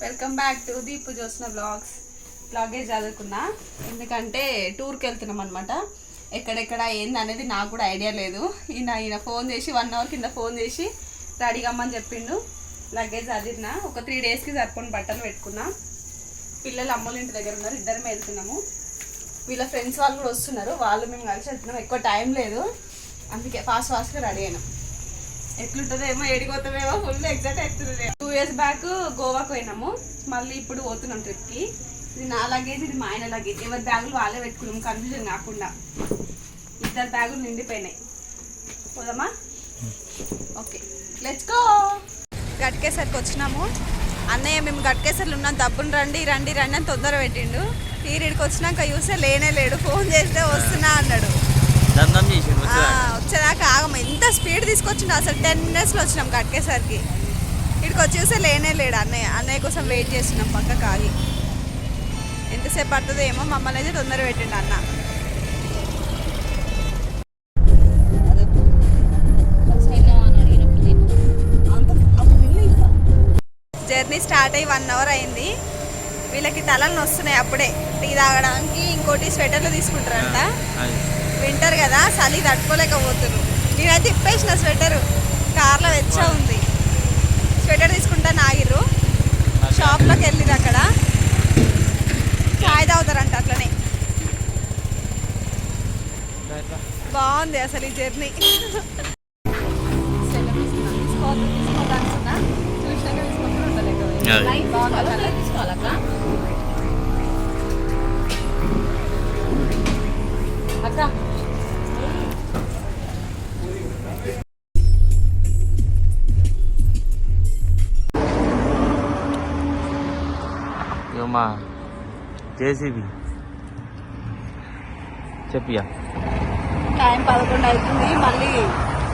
Welcome back to Deepu Josna vlogs. బ్లాగే చదువుకున్నా ఎందుకంటే టూర్కి వెళ్తున్నాం అనమాట. ఎక్కడెక్కడ ఏంది అనేది నాకు కూడా ఐడియా లేదు. ఈయన ఫోన్ చేసి 1 అవర్ కింద ఫోన్ చేసి రెడీగా అమ్మని చెప్పిండు. లగేజ్ చదివినా ఒక 3 డేస్కి సరిపోని బట్టలు పెట్టుకున్నా. పిల్లలు అమ్మోళ్ళ ఇంటి దగ్గర ఉన్నారు, ఇద్దరమే వెళ్తున్నాము. వీళ్ళ ఫ్రెండ్స్ వాళ్ళు కూడా వస్తున్నారు, వాళ్ళు మేము కలిసి వెళ్తున్నాం. ఎక్కువ టైం లేదు, అందుకే ఫాస్ట్గా రెడీ అయినాం. ఎట్లుంటుందో ఏమో, ఏడిపోతామేమో, ఫుల్ ఎగ్జైట్ అవుతుంది. 2 years బ్యాక్ గోవాకు పోయినాము, మళ్ళీ ఇప్పుడు పోతున్నాం ట్రిప్కి. ఇది నా లగేజ్, ఇది మా ఆయన లగేజ్. ఎవరి బ్యాగులు వాళ్ళే పెట్టుకున్నాం, కన్ఫ్యూజన్ కాకుండా. 2 బ్యాగులు నిండిపోయినాయి. పోదామా? Okay, let's go. గట్కేసరికి వచ్చినాము. అన్నయ్య మేము గట్కేసర్లు ఉన్నాం, దబ్బుని రండి రండి రండి అని తొందర పెట్టిండు. తీరిడికి వచ్చినాక చూస్తే లేనే లేడు. ఫోన్ చేస్తే వస్తున్నా అన్నాడు. వచ్చేదాకా ఆగమ. ఎంత స్పీడ్ తీసుకొచ్చిండు అసలు. 10 minutesలో వచ్చినాం గట్కేసరికి. ఇక్కడికి వచ్చి చూస్తే లేనే లేడు అన్నయ్య కోసం వెయిట్ చేస్తున్నాం పక్కకు ఆగి. ఎంతసేపు పడుతుందో ఏమో, మమ్మల్ని అయితే తొందర పెట్టిండు అన్న. జర్నీ స్టార్ట్ అయ్యి 1 hour అయింది. వీళ్ళకి తలలు వస్తున్నాయి అప్పుడే. టీ తాగడానికి ఇంకోటి స్వెటర్లు తీసుకుంటారంట. వింటర్ కదా, చలి తట్టుకోలేకపోతున్నారు. నేనైతే ఇప్పేసిన స్వెటరు, కార్లో వెచ్చగా ఉంది. స్వెటర్ తీసుకుంటా నాగిర్రు. షాప్లోకి వెళ్ళింది, అక్కడ చాయ్ తాగుతారంట. అట్లనే బాగుంది అసలు ఈ జర్నీ. అక్క మా జేసీబీ చెప్పియా. టైం 11 అవుతుంది, మళ్ళీ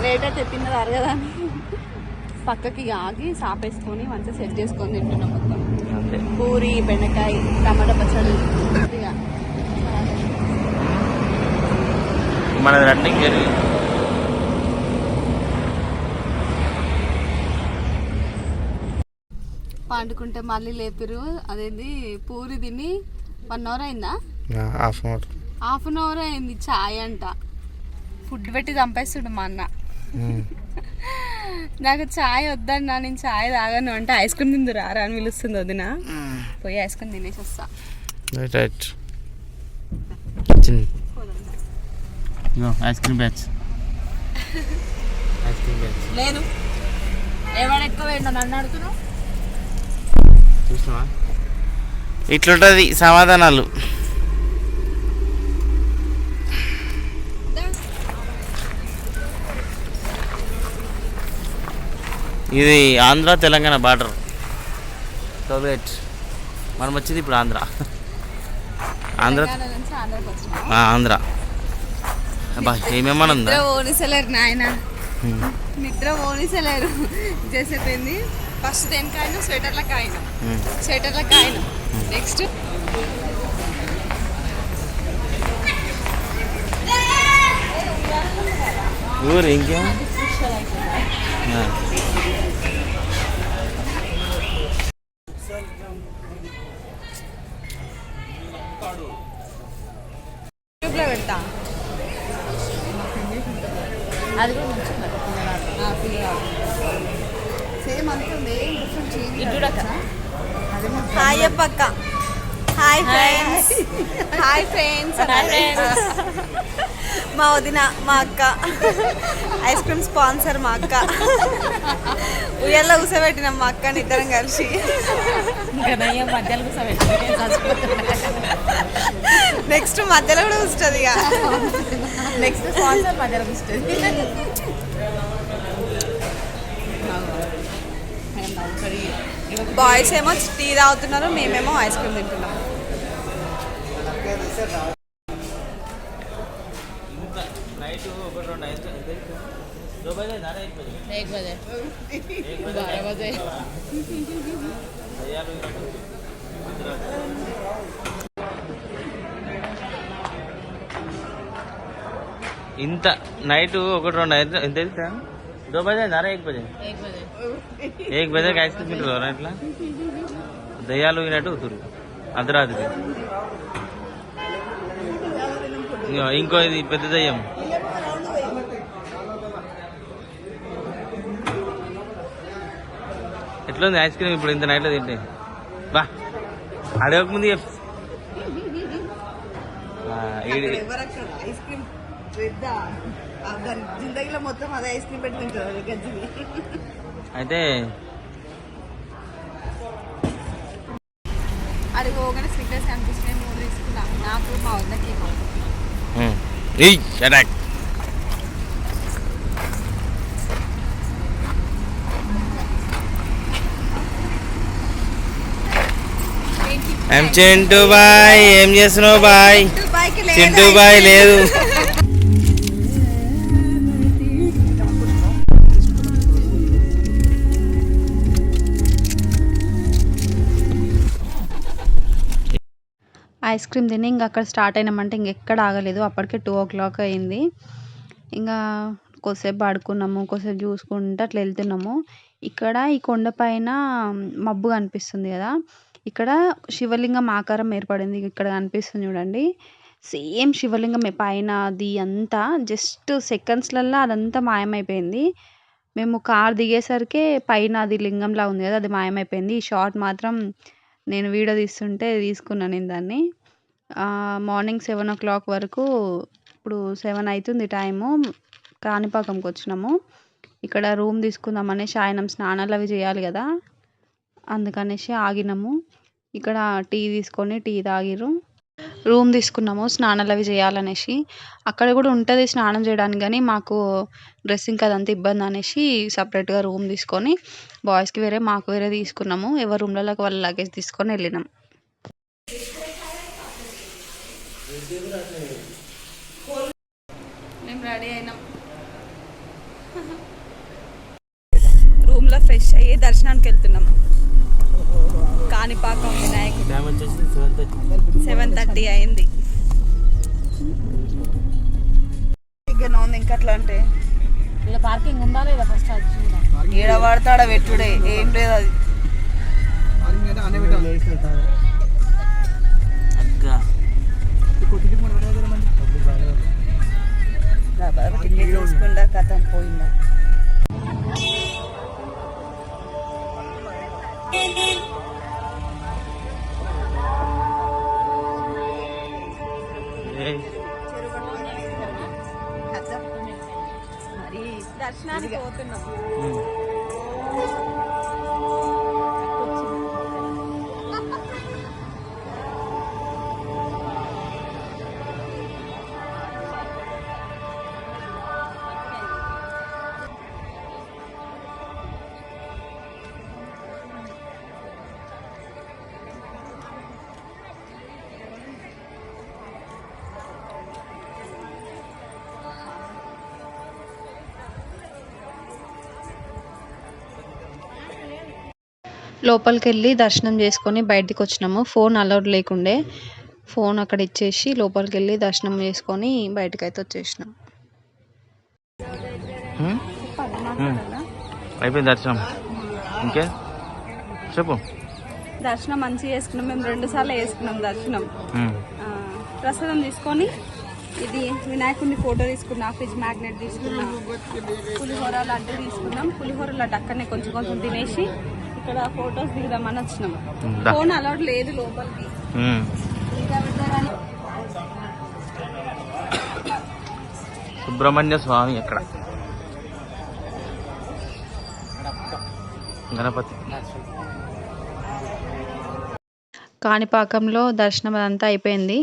లేట్ అయితే తిన్నది అరగదని పక్కకి ఆగి సాపేసుకొని మంచిగా సెట్ చేసుకొని తింటున్నాం. మొత్తం పూరి, బెండకాయ, టమాటా పచ్చడి. మన రన్నింగ్ జరిగి పండుకుంటే మళ్ళీ లేపిరు. అదేంది పూరి తిని 1 hour అయిందా? హాఫ్ అన్ అవర్ అయింది. ఛాయ్ అంట, ఫుడ్ పెట్టి చంపేస్తుడు మా అన్న. నాకు ఛాయ్ వద్దన్నా, నేను ఛాయ్ తాగాను అంటే ఐస్ క్రీమ్ తిందు రారా అని పిలుస్తుంది వదిన. పోయి ఐస్ క్రీమ్ తినేసి వస్తా. ఐస్ క్రీమ్ బ్యాచ్ లేదు, ఎవరు ఎక్కువ వేయండి నన్ను అడుగుతున్నావు. చూసినావా ఇట్లుంటుంది సమాధానాలు. ఇది ఆంధ్ర తెలంగాణ బార్డర్ సోవియట్. మనం వచ్చింది ఇప్పుడు ఆంధ్ర. ఆంధ్ర అబ్బా ఏమేమన్నా ఉందా? ఓనిసలేరు నాయన, నిద్ర ఓనిసలేరు. చేసేపోయింది. ఫస్ట్ దేనికైనా స్వెటర్లకు ఆయన. నెక్స్ట్ ఊరు ఇంకేం పెడతా. అది కూడా సేమ్ అనుకుంది. హాయ్ అప్పక్క. Hi friends. Hi friends. మా వదిన, మా అక్క, ఐస్ క్రీమ్ స్పాన్సర్ మా అక్క. ఉయ్యాల్లో కూసబెట్టినాం మా అక్కని ఇద్దరం కలిసి. నెక్స్ట్ మధ్యలో కూడా కూర్చుంటుంది. ఇక నెక్స్ట్ స్పాన్సర్ మధ్యలో కూర్చుంటుంది. బాయ్స్ ఏమో టీ తాగుతున్నారు, మేమేమో ఐస్ క్రీమ్ తింటున్నాం. ఇంత నైట్ 1-2 ఎంత ఎంత 2 बजे ना 1 बजे 1 बजे का आइसक्रीम मिल रहा है इतना దయ్యాలు పోయినట్టు ఊతురు అర్ధరాత్రి. ఇంకో ఇది పెద్ద దయ్యం. ఎట్లుంది ఐస్ క్రీమ్ ఇప్పుడు ఇంత నైట్లో తింటే? బా అడగక ముందు ఐస్ క్రీమ్ జిందగీలో మొత్తం అదే ఐస్ క్రీమ్ పెట్టుకుంటారు గజ్జిని. అయితే అది పోగానే స్వీట్నెస్ కనిపిస్తున్నాయి, 3 తీసుకున్నాం. నాకు మా వద్దకి చింటూ బాయ్. ఏం చేస్తున్నావు బాయ్? చింటూ బాయ్ లేదు. ఐస్ క్రీమ్ తిని ఇంకా అక్కడ స్టార్ట్ అయినామంటే ఇంకెక్కడ ఆగలేదు. అప్పటికే 2 o'clock అయింది. ఇంకా కొద్దిసేపు పడుకున్నాము, కొద్దిసేపు చూసుకుంటూ అట్లా వెళ్తున్నాము. ఇక్కడ ఈ కొండ పైన మబ్బు కనిపిస్తుంది కదా, ఇక్కడ శివలింగం ఆకారం ఏర్పడింది. ఇక్కడ కనిపిస్తుంది చూడండి, సేమ్ శివలింగం పైన అది అంతా జస్ట్ సెకండ్స్లల్లో అదంతా మాయమైపోయింది. మేము కార్ దిగేసరికి పైన అది లింగంలా ఉంది కదా, అది మాయమైపోయింది. ఈ షాట్ మాత్రం నేను వీడియో తీస్తుంటే తీసుకున్నాను నేను దాన్ని. మార్నింగ్ 7 o'clock వరకు, ఇప్పుడు 7 అవుతుంది టైము, కాణిపాకంకి వచ్చినాము. ఇక్కడ రూమ్ తీసుకుందామనేసి ఆయన స్నానాలు అవి చేయాలి కదా, అందుకనేసి ఆగినాము. ఇక్కడ టీ తీసుకొని టీ తాగిరు, రూమ్ తీసుకున్నాము స్నానాలు అవి చేయాలనేసి. అక్కడ కూడా ఉంటుంది స్నానం చేయడానికి, కానీ మాకు డ్రెస్సింగ్కి అదంతా ఇబ్బంది అనేసి సపరేట్గా రూమ్ తీసుకొని బాయ్స్కి వేరే మాకు వేరే తీసుకున్నాము. ఎవరి రూమ్లలోకి వాళ్ళ లగేజ్ తీసుకొని వెళ్ళినాం. మేము రెడీ అయినాం, రూమ్లో ఫ్రెష్ అయ్యి దర్శనానికి వెళ్తున్నాం. కాణిపాకం వినాయకుడు 7:30 అయింది. ఇంకా అట్లా అంటే పార్కింగ్ ఉందా లేదా ఫస్ట్ ఈడ పడతాడ పెట్టుడే, ఏం లేదు అది. చూసుకుండా కథం పోయిందా. మరి దర్శనానికి పోతున్నాం. లోపలికి వెళ్ళి దర్శనం చేసుకొని బయటికి వచ్చినాము. ఫోన్ అలౌడ్ లేకుండే, ఫోన్ అక్కడ ఇచ్చేసి లోపలికి వెళ్ళి దర్శనం చేసుకొని బయటకు అయితే వచ్చేసినాం. అయిపోయింది దర్శనం. ఇంకే చెప్పు. దర్శనం మంచిగా చేసుకున్నాం. మేము 2 సార్లు వేసుకున్నాం దర్శనం. ప్రసాదం తీసుకొని ఇది వినాయకుడిని ఫోటో తీసుకున్నా, ఫ్రిడ్జ్ మ్యాగ్నెట్ తీసుకున్నా, పులిహోర లడ్డు తీసుకున్నాం. పులిహోర లడ్డు అక్కడనే కొంచెం కొంచెం తినేసి ఇక్కడ ఫొటోస్ దిగుదామని వచ్చినాం. ఫోన్ అలౌడ్ లేదు లోపలికి. సుబ్రహ్మణ్య స్వామి ఎక్కడ? గణపతి. కాణిపాకంలో దర్శనం అదంతా అయిపోయింది.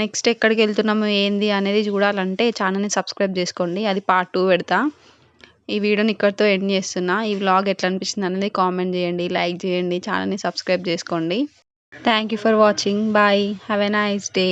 నెక్స్ట్ ఎక్కడికి వెళ్తున్నాము ఏంది అనేది చూడాలంటే ఛానల్ని సబ్స్క్రైబ్ చేసుకోండి, అది పార్ట్ 2 పెడతా. ఈ వీడియోని ఇక్కడితో ఎండ్ చేస్తున్నా. ఈ వ్లాగ్ ఎట్లా అనిపిస్తుంది అనేది కామెంట్ చేయండి, లైక్ చేయండి, ఛానల్ని సబ్స్క్రైబ్ చేసుకోండి. Thank you for watching. Bye, have a nice day.